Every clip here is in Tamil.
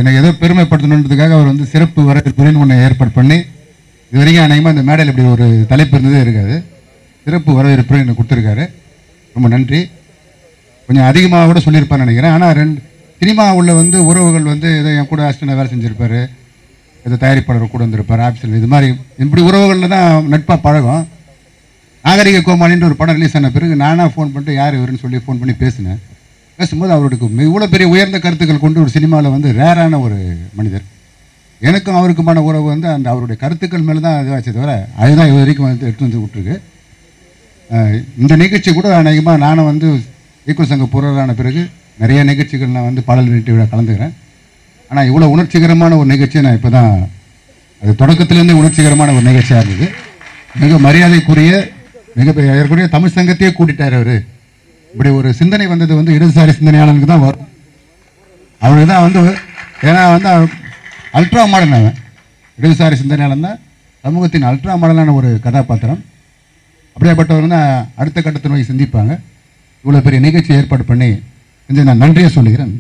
எனக்கு ஏதோ பெருமைப்படுத்தணுன்றதுக்காக அவர் வந்து சிறப்பு வரவேற்புன்னு ஒன்று ஏற்பாடு பண்ணி இது வரைக்கும் அநேகமாக இந்த மேடையில் இப்படி ஒரு தலைப்பு இருந்ததே இருக்காது. சிறப்பு வரவேற்பு எனக்கு கொடுத்துருக்காரு. ரொம்ப நன்றி. கொஞ்சம் அதிகமாக கூட சொல்லியிருப்பான்னு நினைக்கிறேன். ஆனால் சினிமா உள்ள வந்து உறவுகள் வந்து ஏதோ என் கூட அசிஸ்டண்டாக வேலை செஞ்சுருப்பார், ஏதோ தயாரிப்பாளர் கூட வந்திருப்பார், ஆஃபீஸில் இது மாதிரி இப்படி உறவுகளில் தான் நட்பாக பழகும். நாகரிக கோமாளின்ற ஒரு படம் ரிலீஸ் ஆன பிறகு நானாக ஃபோன் பண்ணிட்டு யார் இவருன்னு சொல்லி ஃபோன் பண்ணி பேசினேன். பேசும்போது அவருக்கு இவ்வளோ பெரிய உயர்ந்த கருத்துக்கள் கொண்டு ஒரு சினிமாவில் வந்து ரேரான ஒரு மனிதர். எனக்கும் அவருக்குமான உறவு வந்து அந்த அவருடைய கருத்துக்கள் மேலே தான் இதுவாச்சே தவிர அதுதான் இது வரைக்கும் வந்து எடுத்து வந்து விட்டுருக்கு. இந்த நிகழ்ச்சி கூட அநேகமாக நானும் வந்து ஈக்குவல் சங்க பொருளான பிறகு நிறைய நிகழ்ச்சிகள் நான் வந்து பாடல் நிகழ்ச்சி விழா கலந்துக்கிறேன். ஆனால் இவ்வளோ உணர்ச்சிகரமான ஒரு நிகழ்ச்சியை நான் இப்போ தான் அது தொடக்கத்திலேருந்தே உணர்ச்சிகரமான ஒரு நிகழ்ச்சியாக இருந்தது. மிக மரியாதைக்குரிய ஏற்கனவே தமிழ் சங்கத்தையே கூட்டிட்டார் அவர். இப்படி ஒரு சிந்தனை வந்தது வந்து இடதுசாரி சிந்தனையாளனுக்கு தான் வரும். அவருக்கு தான் வந்து ஏன்னா வந்து அல்ட்ரா மாடர்ன் அவன் இடதுசாரி சிந்தனையாளன் தான், சமூகத்தின் அல்ட்ரா மாடலான ஒரு கதாபாத்திரம். அப்படியேப்பட்டவர் தான் அடுத்த கட்டத்தை நோக்கி சிந்திப்பாங்க. இவ்வளோ பெரிய நிகழ்ச்சி ஏற்பாடு பண்ணி கொஞ்சம் நான் நன்றியை சொல்லுகிறேன்.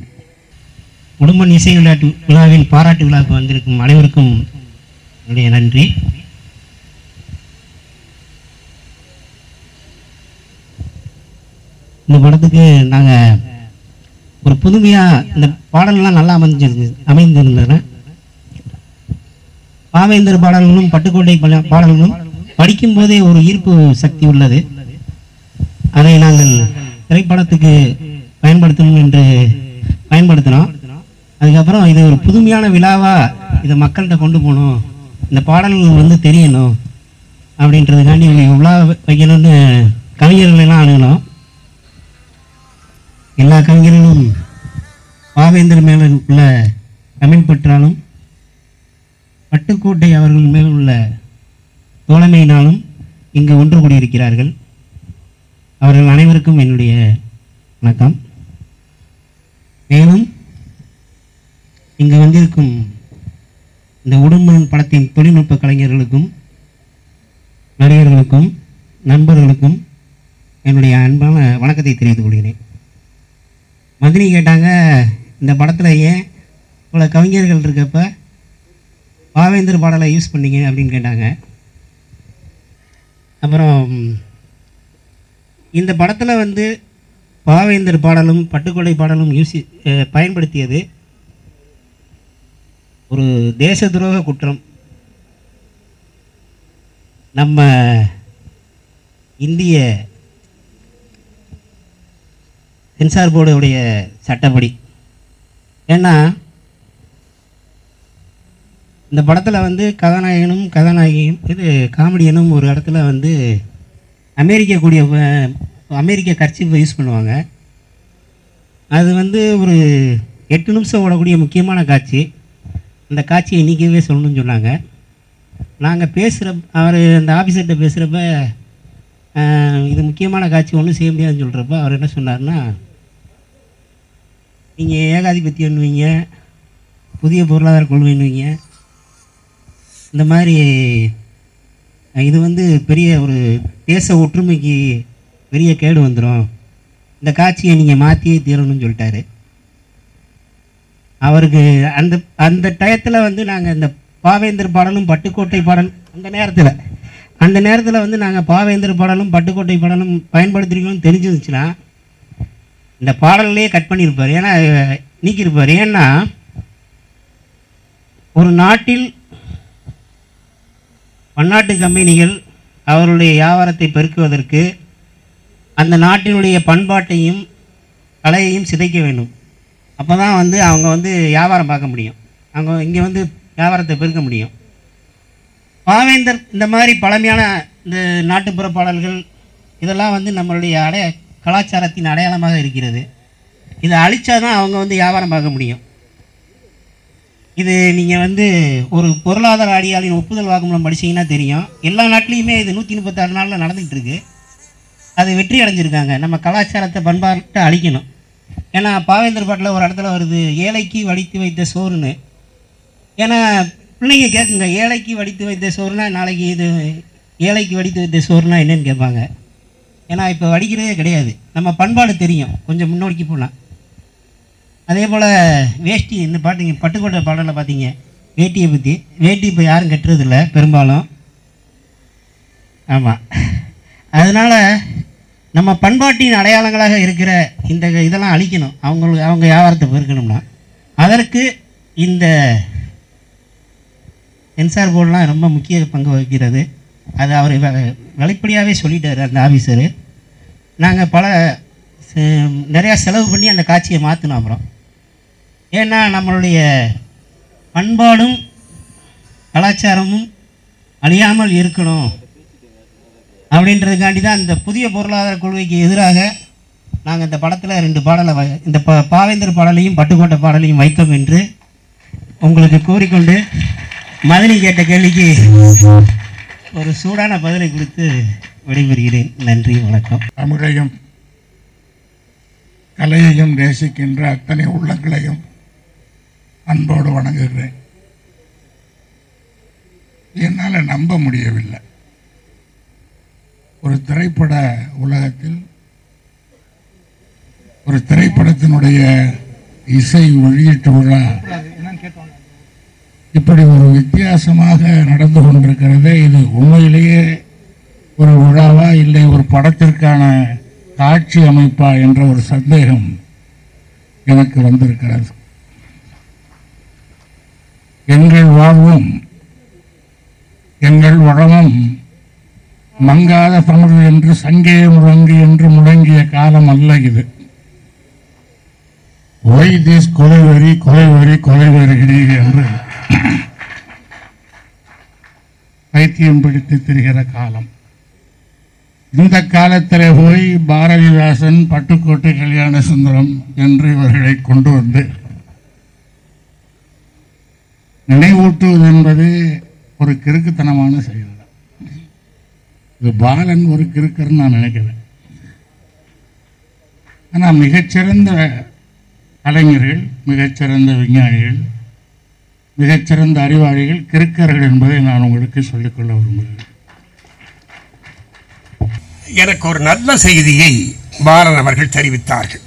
உடும்பன் இசை விளையாட்டு விழாவின் பாராட்டு விழாவுக்கு வந்திருக்கும் அனைவருக்கும் என்னுடைய நன்றி. இந்த படத்துக்கு நாங்கள் ஒரு புதுமையாக இந்த பாடல்லாம் நல்லா அமைந்திருந்தன. பாவேந்தர் பாடல்களும் பட்டுக்கோட்டை பாடல்களும் படிக்கும்போதே ஒரு ஈர்ப்பு சக்தி உள்ளது. அதை நாங்கள் திரைப்படத்துக்கு பயன்படுத்தணும் என்று பயன்படுத்தினோம். அதுக்கப்புறம் இது ஒரு புதுமையான விழாவாக இதை மக்கள்கிட்ட கொண்டு போகணும், இந்த பாடல்கள் வந்து தெரியணும் அப்படின்றதுக்காண்டி விழா வைக்கணும்னு கவிஞர்களெல்லாம் அணுகணும். எல்லா கவிஞர்களும் பாவேந்தர் மேலே உள்ள தமிழ் பற்றாலும் பட்டுக்கோட்டை அவர்கள் மேல் உள்ள தோழமையினாலும் இங்கு ஒன்று கூடியிருக்கிறார்கள். அவர்கள் அனைவருக்கும் என்னுடைய வணக்கம். மேலும் இங்கு வந்திருக்கும் இந்த உடும்பன் படத்தின் தொழில்நுட்ப கலைஞர்களுக்கும் நடிகர்களுக்கும் நண்பர்களுக்கும் என்னுடைய அன்பான வணக்கத்தை தெரிவித்துக் கொள்கிறேன். மதினி கேட்டாங்க, இந்த படத்தில் ஏன் இவ்வளோ கவிஞர்கள் இருக்கப்ப பாவேந்தர் பாடலை யூஸ் பண்ணீங்க அப்படின்னு கேட்டாங்க. அப்புறம் இந்த படத்தில் வந்து பாவேந்தர் பாடலும் பட்டுக்கோட்டை பாடலும் பயன்படுத்தியது ஒரு தேச துரோக குற்றம். நம்ம இந்திய சென்சார் போர்டுடைய சட்டப்படி. ஏன்னா இந்த படத்தில் வந்து கதாநாயகனும் இது காமெடியனும் ஒரு இடத்துல வந்து அமெரிக்க கர்ச்சீஃபை யூஸ் பண்ணுவாங்க. அது வந்து ஒரு 8 நிமிஷம் ஓடக்கூடிய முக்கியமான காட்சி. அந்த காட்சியை இன்றைக்கவே சொல்லணும்னு சொன்னாங்க. நாங்கள் அவர் அந்த ஆஃபீஸர்கிட்ட பேசுகிறப்ப இது முக்கியமான காட்சி ஒன்றும் செய்ய முடியாதுன்னு சொல்கிறப்ப அவர் என்ன சொன்னார்னா, நீங்கள் ஏகாதிபத்தியம்னுவீங்க, புதிய பொருளாதார கொள்கைன்னுவீங்க, இந்த மாதிரி இது வந்து பெரிய ஒரு தேச ஒற்றுமைக்கு பெரிய கேடு வந்துடும், இந்த காட்சியை நீங்கள் மாற்றியே தீரணும்னு சொல்லிட்டாரு. அவருக்கு அந்த டயத்தில் வந்து நாங்கள் இந்த பாவேந்தர் பாடலும் பட்டுக்கோட்டை பாடல் அந்த நேரத்தில் வந்து நாங்கள் பாவேந்தர் பாடலும் பட்டுக்கோட்டை பாடலும் பயன்படுத்துறீங்கன்னு தெரிஞ்சிருந்துச்சுன்னா இந்த பாடல்லையே கட் பண்ணியிருப்பார், ஏன்னா நீக்கியிருப்பார். ஏன்னா ஒரு நாட்டில் பன்னாட்டு கம்பெனிகள் அவருடைய வியாபாரத்தை பெருக்குவதற்கு அந்த நாட்டினுடைய பண்பாட்டையும் கலையையும் சிதைக்க வேண்டும். அப்போ தான் வந்து அவங்க வந்து வியாபாரம் பார்க்க முடியும், அவங்க இங்கே வந்து வியாபாரத்தை பெருக்க முடியும். பாவேந்தர் இந்த மாதிரி பழமையான இந்த நாட்டுப்புற பாடல்கள் இதெல்லாம் வந்து நம்மளுடைய கலாச்சாரத்தின் அடையாளமாக இருக்கிறது. இதை அழிச்சா தான் அவங்க வந்து வியாபாரம் பார்க்க முடியும். இது நீங்கள் வந்து ஒரு பொருளாதார அடியாளின் ஒப்புதல் வாக்குமூலம் படிச்சிங்கன்னா தெரியும். எல்லா நாட்டிலையுமே இது 136 நாளில் நடந்துகிட்டு இருக்கு. அது வெற்றி அடைஞ்சிருக்காங்க. நம்ம கலாச்சாரத்தை பண்பாட்டை அழிக்கணும். ஏன்னா பாவேந்தர் பாட்டில் ஒரு இடத்துல வருது, ஏழைக்கு வடித்து வைத்த சோறுன்னு. ஏன்னா பிள்ளைங்க கேட்குங்க, ஏழைக்கு வடித்து வைத்த சோறுனா நாளைக்கு இது ஏழைக்கு வடித்து வைத்த சோறுனா என்னன்னு கேட்பாங்க. ஏன்னா இப்போ வடிக்கிறதே கிடையாது. நம்ம பண்பாடு தெரியும், கொஞ்சம் முன்னோக்கி போகலாம். அதே போல் வேஷ்டி, இந்த பாட்டுங்க பட்டுக்கோட்டை பாடலில் பார்த்தீங்க வேட்டியை பற்றி. வேட்டி இப்போ யாரும் கட்டுறதில்ல பெரும்பாலும். ஆமாம், அதனால் நம்ம பண்பாட்டின் அடையாளங்களாக இருக்கிற இந்த இதெல்லாம் அழிக்கணும். அவங்க வியாபாரத்தை பெருக்கணும்னா அதற்கு இந்த சென்சார் போர்டெலாம் ரொம்ப முக்கிய பங்கு வகிக்கிறது. அது அவர் வெளிப்படையாகவே சொல்லிட்டார் அந்த ஆஃபீஸரு. நாங்கள் நிறையா செலவு பண்ணி அந்த காட்சியை மாற்றினோம். அப்புறம் ஏன்னா நம்மளுடைய பண்பாடும் கலாச்சாரமும் அழியாமல் இருக்கணும் அப்படின்றதுக்காண்டி தான் இந்த புதிய பொருளாதார கொள்கைக்கு எதிராக நாங்கள் இந்த படத்தில் 2 பாடலை இந்த பாவேந்தர் பாடலையும் பட்டுக்கோட்டை பாடலையும் வைத்தோம் என்று உங்களுக்கு கூறிக்கொண்டு மதனி கேட்ட கேள்விக்கு ஒரு சூடான பதிலை கொடுத்து விடைபெறுகிறேன். நன்றி, வணக்கம். தமிழையும் கலையையும் நேசிக்கின்ற அத்தனை உள்ளங்களையும் அன்போடு வணங்குகிறேன். என்னால் நம்ப முடியவில்லை, ஒரு திரைப்பட உலகத்தில் ஒரு திரைப்படத்தினுடைய இசை வெளியீட்டு விழா இப்படி ஒரு வித்தியாசமாக நடந்து கொண்டிருக்கிறது. இது உண்மையிலேயே ஒரு விழாவா இல்லை ஒரு படத்திற்கான காட்சி அமைப்பா என்ற ஒரு சந்தேகம் எனக்கு வந்திருக்கிறது. எங்கள் வாழ்வும் எங்கள் வளமும் மங்காத தமிழ் என்று சங்கே முழங்கு என்று முழங்கிய காலம் அல்ல இது. ஒய் திஸ் கொலைவெறி கொலைவெறி கொலைவெறி என்று பைத்தியம் பிடித்து திரிகிற காலம். இந்த காலத்திலே போய் பாரதிதாசன், பட்டுக்கோட்டை கல்யாண சுந்தரம் என்று இவர்களை கொண்டு வந்து நினைவூட்டுவது என்பது ஒரு கிறுக்குத்தனமான செயல். இது பாலன் ஒரு கிறுக்கர்னு நான் நினைக்கிறேன். ஆனால் மிகச்சிறந்த கலைஞர்கள், மிகச்சிறந்த விஞ்ஞானிகள், மிகச்சிறந்த அறிவாளிகள் கிறுக்கர்கள் என்பதை நான் உங்களுக்கு சொல்லிக்கொள்ள விரும்புகிறேன். எனக்கு ஒரு நல்ல செய்தியை பாலன் அவர்கள் தெரிவித்தார்கள்.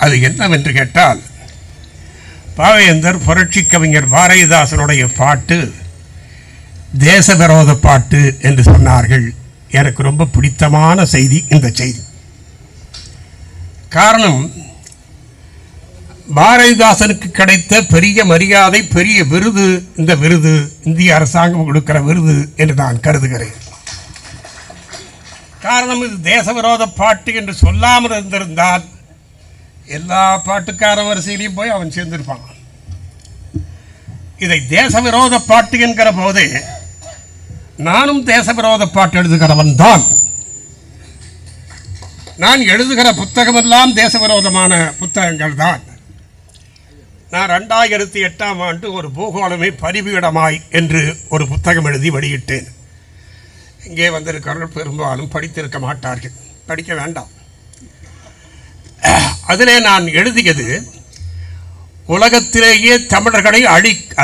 அது என்னவென்று கேட்டால், பாவேந்தர் புரட்சி கவிஞர் பாரதிதாசனுடைய பாட்டு தேச விரோத பாட்டு என்று சொன்னார்கள். எனக்கு ரொம்ப பிடித்தமான செய்தி இந்த செய்தி. காரணம், பாரதிதாசனுக்கு கிடைத்த பெரிய மரியாதை, பெரிய விருது, இந்த விருது இந்திய அரசாங்கம் கொடுக்கிற விருது என்று நான் கருதுகிறேன். காரணம், இது தேச விரோத பாட்டு என்று சொல்லாமல் இருந்திருந்தால் எல்லா பாட்டுக்கார வரிசையிலையும் போய் அவன் சேர்ந்திருப்பான். இதை தேச விரோத பாட்டு என்கிற போதே நானும் தேச விரோத பாட்டு எழுதுகிறவன் தான். நான் எழுதுகிற புத்தகமெல்லாம் தேச விரோதமான புத்தகங்கள் தான். நான் 2008ஆம் ஆண்டு ஒரு பூகோளமே பரிவிடமாய் என்று ஒரு புத்தகம் எழுதி வெளியிட்டேன். இங்கே வந்திருக்கிறவர்கள் பெரும்பாலும் படித்திருக்க மாட்டார்கள், படிக்க வேண்டாம். அதிலே நான் எழுதியது, உலகத்திலேயே தமிழர்களை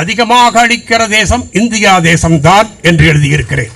அதிகமாக அழிக்கிற தேசம் இந்தியா தேசம்தான் என்று எழுதியிருக்கிறேன்.